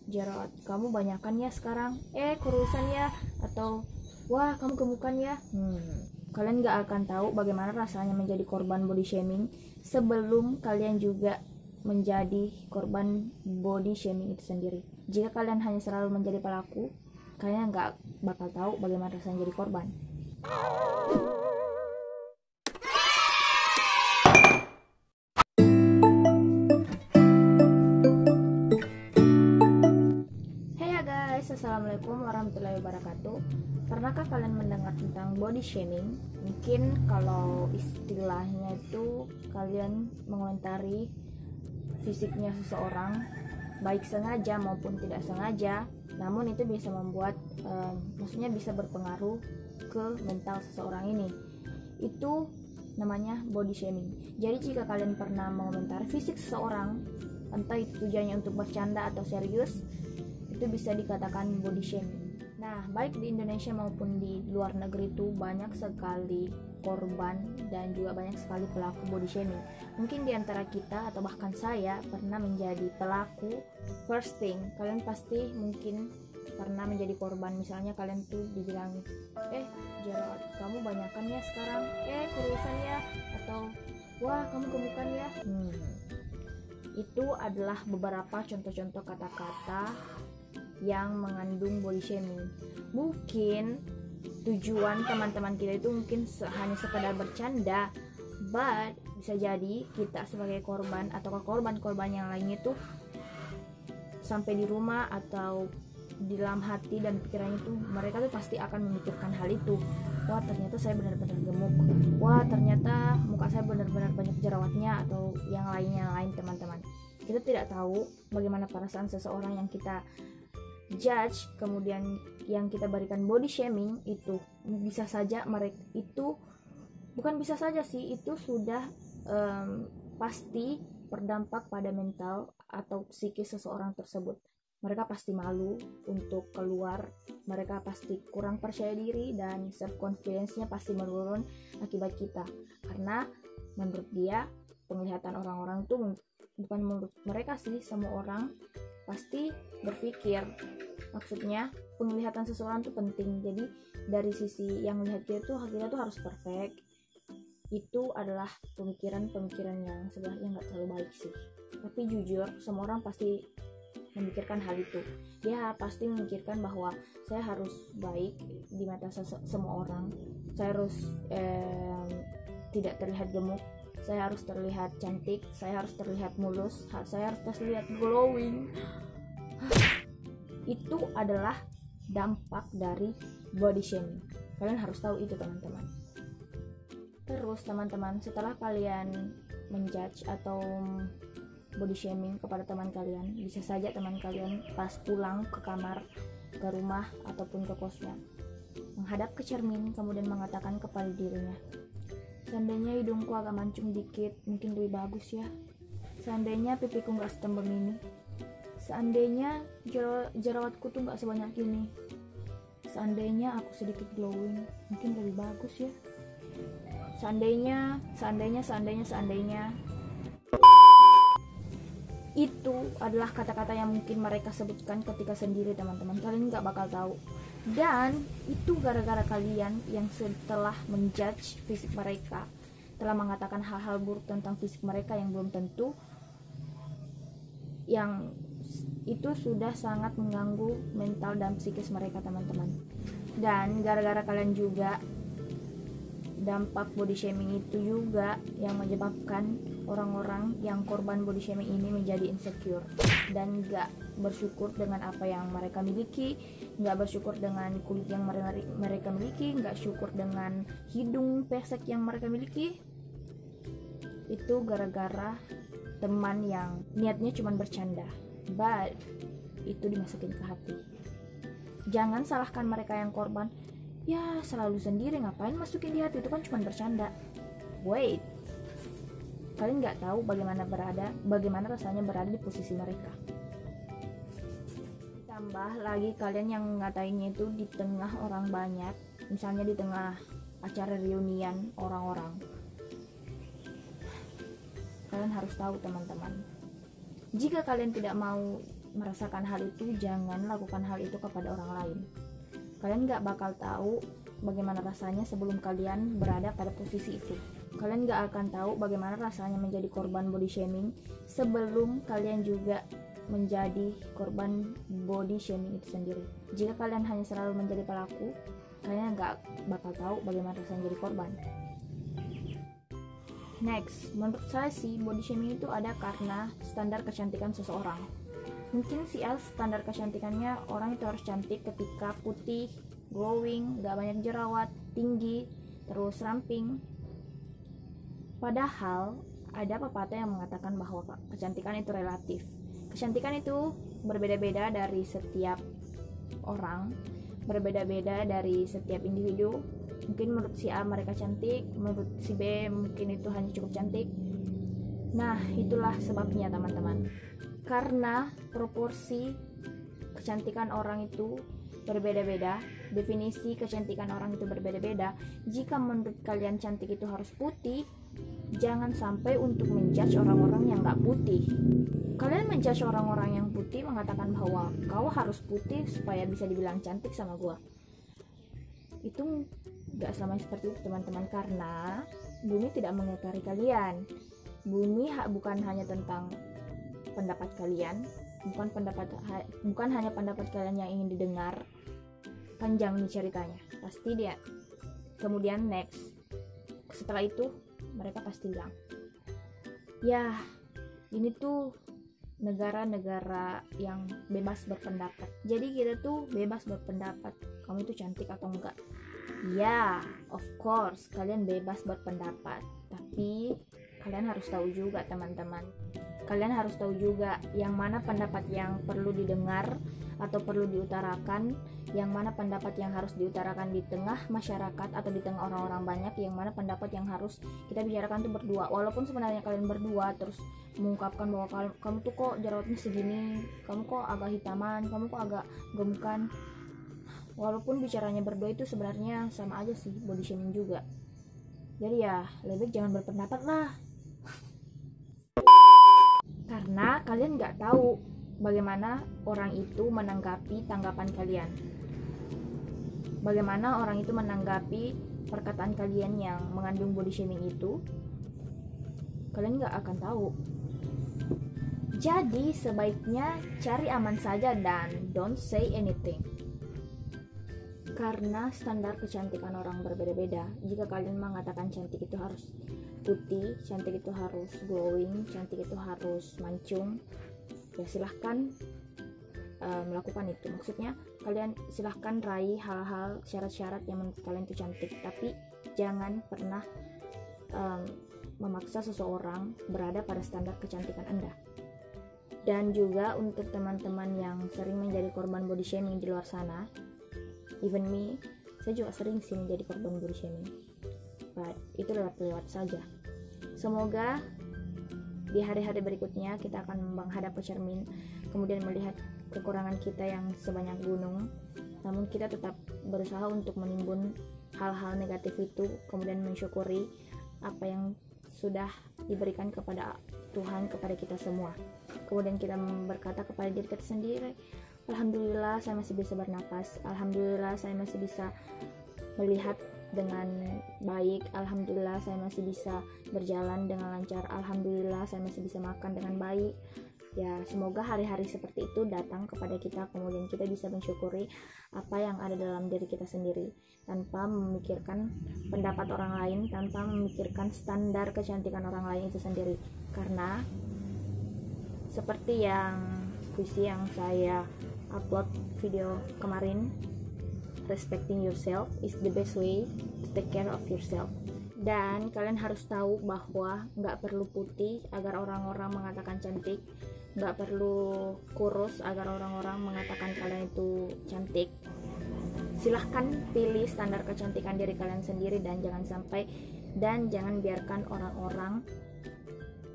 Jerawat kamu banyakan ya sekarang, kurusan ya, atau wah kamu gemukan ya. Kalian gak akan tahu bagaimana rasanya menjadi korban body shaming sebelum kalian juga menjadi korban body shaming itu sendiri. Jika kalian hanya selalu menjadi pelaku, kalian gak bakal tahu bagaimana rasanya jadi korban. Assalamualaikum warahmatullahi wabarakatuh. Pernahkah kalian mendengar tentang body shaming? Mungkin kalau istilahnya itu kalian mengomentari fisiknya seseorang, baik sengaja maupun tidak sengaja, namun itu bisa membuat maksudnya bisa berpengaruh ke mental seseorang ini. Itu namanya body shaming. Jadi jika kalian pernah mengomentari fisik seseorang, entah itu tujuannya untuk bercanda atau serius, itu bisa dikatakan body shaming. Nah, baik di Indonesia maupun di luar negeri itu banyak sekali korban dan juga banyak sekali pelaku body shaming. Mungkin di antara kita atau bahkan saya pernah menjadi pelaku. First thing, kalian pasti mungkin pernah menjadi korban. Misalnya kalian tuh dibilang, jerawat kamu banyakan ya sekarang, kurusan ya, atau wah kamu gemukan ya. Itu adalah beberapa contoh-contoh kata-kata yang mengandung body shaming. Mungkin tujuan teman-teman kita itu mungkin hanya sekedar bercanda, but bisa jadi kita sebagai korban atau korban-korban yang lainnya itu sampai di rumah atau di dalam hati dan pikirannya itu mereka tuh pasti akan memikirkan hal itu. Wah, ternyata saya benar-benar gemuk. Wah, ternyata muka saya benar-benar banyak jerawatnya, atau yang lain teman-teman. Kita tidak tahu bagaimana perasaan seseorang yang kita judge, kemudian yang kita berikan body shaming itu bisa saja mereka itu bukan bisa saja sih, itu sudah pasti berdampak pada mental atau psikis seseorang tersebut. Mereka pasti malu untuk keluar, mereka pasti kurang percaya diri, dan self confidence-nya pasti menurun akibat kita. Karena menurut dia, penglihatan orang-orang itu bukan menurut mereka sih, semua orang pasti berpikir, maksudnya penglihatan seseorang itu penting. Jadi dari sisi yang melihat kita tuh harus perfect. Itu adalah pemikiran yang sebenarnya nggak terlalu baik sih. Tapi jujur, semua orang pasti memikirkan hal itu. Dia pasti memikirkan bahwa saya harus baik di mata semua orang. Saya harus tidak terlihat gemuk. Saya harus terlihat cantik, saya harus terlihat mulus, saya harus terlihat glowing. Itu adalah dampak dari body shaming. Kalian harus tahu itu, teman-teman. Terus teman-teman, setelah kalian menjudge atau body shaming kepada teman kalian, bisa saja teman kalian pas pulang ke kamar, ke rumah, ataupun ke kosnya, menghadap ke cermin kemudian mengatakan kepada dirinya, seandainya hidungku agak mancung dikit, mungkin lebih bagus ya. Seandainya pipiku gak setembem ini. Seandainya jerawatku tuh gak sebanyak ini. Seandainya aku sedikit glowing, mungkin lebih bagus ya. Seandainya. Itu adalah kata-kata yang mungkin mereka sebutkan ketika sendiri, teman-teman. Kalian gak bakal tahu. Dan itu gara-gara kalian yang setelah menjudge fisik mereka, telah mengatakan hal-hal buruk tentang fisik mereka yang belum tentu, yang itu sudah sangat mengganggu mental dan psikis mereka, teman-teman. Dan gara-gara kalian juga, dampak body shaming itu juga yang menyebabkan orang-orang yang korban body shaming ini menjadi insecure dan gak bersyukur dengan apa yang mereka miliki, gak bersyukur dengan kulit yang mereka miliki, gak syukur dengan hidung pesek yang mereka miliki. Itu gara-gara teman yang niatnya cuma bercanda, but itu dimasukin ke hati. Jangan salahkan mereka yang korban. Ya selalu sendiri, ngapain masukin di hati, itu kan cuma bercanda. Wait, kalian nggak tahu bagaimana rasanya berada di posisi mereka. Tambah lagi kalian yang ngatainnya itu di tengah orang banyak, misalnya di tengah acara reunian orang-orang. Kalian harus tahu, teman-teman, jika kalian tidak mau merasakan hal itu, jangan lakukan hal itu kepada orang lain. Kalian gak bakal tahu bagaimana rasanya sebelum kalian berada pada posisi itu. Kalian gak akan tahu bagaimana rasanya menjadi korban body shaming sebelum kalian juga menjadi korban body shaming itu sendiri. Jika kalian hanya selalu menjadi pelaku, kalian gak bakal tahu bagaimana rasanya jadi korban. Next, menurut saya sih body shaming itu ada karena standar kecantikan seseorang. Mungkin sih standar kecantikannya orang itu harus cantik ketika putih, glowing, gak banyak jerawat, tinggi, terus ramping. Padahal ada pepatah yang mengatakan bahwa kecantikan itu relatif. Kecantikan itu berbeda-beda dari setiap orang, berbeda-beda dari setiap individu. Mungkin menurut si A mereka cantik, menurut si B mungkin itu hanya cukup cantik. Nah, itulah sebabnya teman-teman. Karena proporsi kecantikan orang itu berbeda-beda, definisi kecantikan orang itu berbeda-beda. Jika menurut kalian cantik itu harus putih, jangan sampai untuk menjudge orang-orang yang gak putih. Kalian menjudge orang-orang yang putih mengatakan bahwa kau harus putih supaya bisa dibilang cantik sama gua. Itu gak selamanya seperti itu teman-teman, karena bumi tidak mengingkari kalian. Bumi bukan hanya tentang pendapat kalian, bukan hanya pendapat kalian yang ingin didengar. Panjang nih ceritanya, pasti dia. Kemudian next, setelah itu mereka pasti bilang, ya ini tuh negara-negara yang bebas berpendapat, jadi kita tuh bebas berpendapat kamu itu cantik atau enggak. Ya, of course kalian bebas berpendapat, tapi kalian harus tahu juga teman-teman, kalian harus tahu juga yang mana pendapat yang perlu didengar atau perlu diutarakan, yang mana pendapat yang harus diutarakan di tengah masyarakat atau di tengah orang-orang banyak, yang mana pendapat yang harus kita bicarakan tuh berdua. Walaupun sebenarnya kalian berdua terus mengungkapkan bahwa kamu tuh kok jerawatnya segini, kamu kok agak hitaman, kamu kok agak gemukan, walaupun bicaranya berdua itu sebenarnya sama aja sih, body shaming juga. Jadi ya lebih baik jangan berpendapat lah. Karena kalian nggak tahu bagaimana orang itu menanggapi tanggapan kalian, bagaimana orang itu menanggapi perkataan kalian yang mengandung body shaming itu. Kalian nggak akan tahu. Jadi sebaiknya cari aman saja dan don't say anything. Karena standar kecantikan orang berbeda-beda. Jika kalian mengatakan cantik itu harus putih, cantik itu harus glowing, cantik itu harus mancung, ya silahkan melakukan itu. Maksudnya kalian silahkan raih hal-hal syarat-syarat yang menurut kalian itu cantik, tapi jangan pernah memaksa seseorang berada pada standar kecantikan Anda. Dan juga untuk teman-teman yang sering menjadi korban body shaming di luar sana, even me, saya juga sering sih menjadi korban body shaming, but itu lewat-lewat saja. Semoga di hari-hari berikutnya kita akan menghadap ke cermin, kemudian melihat kekurangan kita yang sebanyak gunung, namun kita tetap berusaha untuk menimbun hal-hal negatif itu, kemudian mensyukuri apa yang sudah diberikan kepada Tuhan kepada kita semua. Kemudian kita berkata kepada diri kita sendiri, alhamdulillah saya masih bisa bernapas, alhamdulillah saya masih bisa melihat dengan baik, alhamdulillah saya masih bisa berjalan dengan lancar, alhamdulillah saya masih bisa makan dengan baik. Ya, semoga hari-hari seperti itu datang kepada kita, kemudian kita bisa mensyukuri apa yang ada dalam diri kita sendiri tanpa memikirkan pendapat orang lain, tanpa memikirkan standar kecantikan orang lain itu sendiri. Karena seperti yang puisi yang saya upload video kemarin, respecting yourself is the best way to take care of yourself. Dan kalian harus tahu bahwa gak perlu putih agar orang-orang mengatakan cantik, gak perlu kurus agar orang-orang mengatakan kalian itu cantik. Silahkan pilih standar kecantikan diri kalian sendiri dan jangan biarkan orang-orang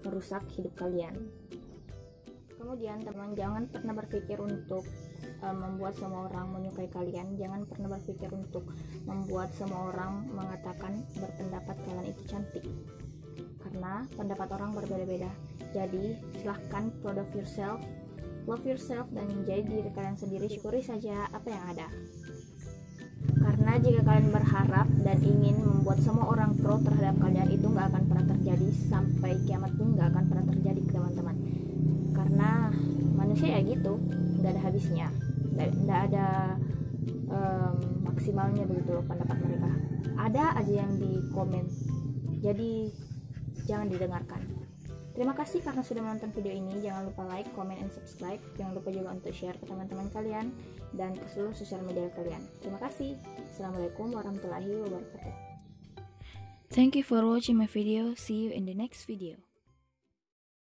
merusak hidup kalian. Kemudian teman, jangan pernah berpikir untuk membuat semua orang menyukai kalian. Jangan pernah berpikir untuk membuat semua orang mengatakan berpendapat kalian itu cantik, karena pendapat orang berbeda-beda. Jadi silahkan proud of yourself, Love yourself dan menjadi diri kalian sendiri. Syukuri saja apa yang ada. Karena jika kalian berharap dan ingin membuat semua orang pro terhadap kalian, itu nggak akan pernah terjadi. Sampai kiamat pun nggak akan pernah terjadi, teman-teman. Karena manusia ya gitu, nggak ada habisnya, nggak ada maksimalnya begitu loh pendapat mereka. Ada aja yang di komen, jadi jangan didengarkan. Terima kasih karena sudah menonton video ini. Jangan lupa like, comment, and subscribe. Jangan lupa juga untuk share ke teman-teman kalian dan ke seluruh sosial media kalian. Terima kasih. Assalamualaikum warahmatullahi wabarakatuh. Thank you for watching my video. See you in the next video.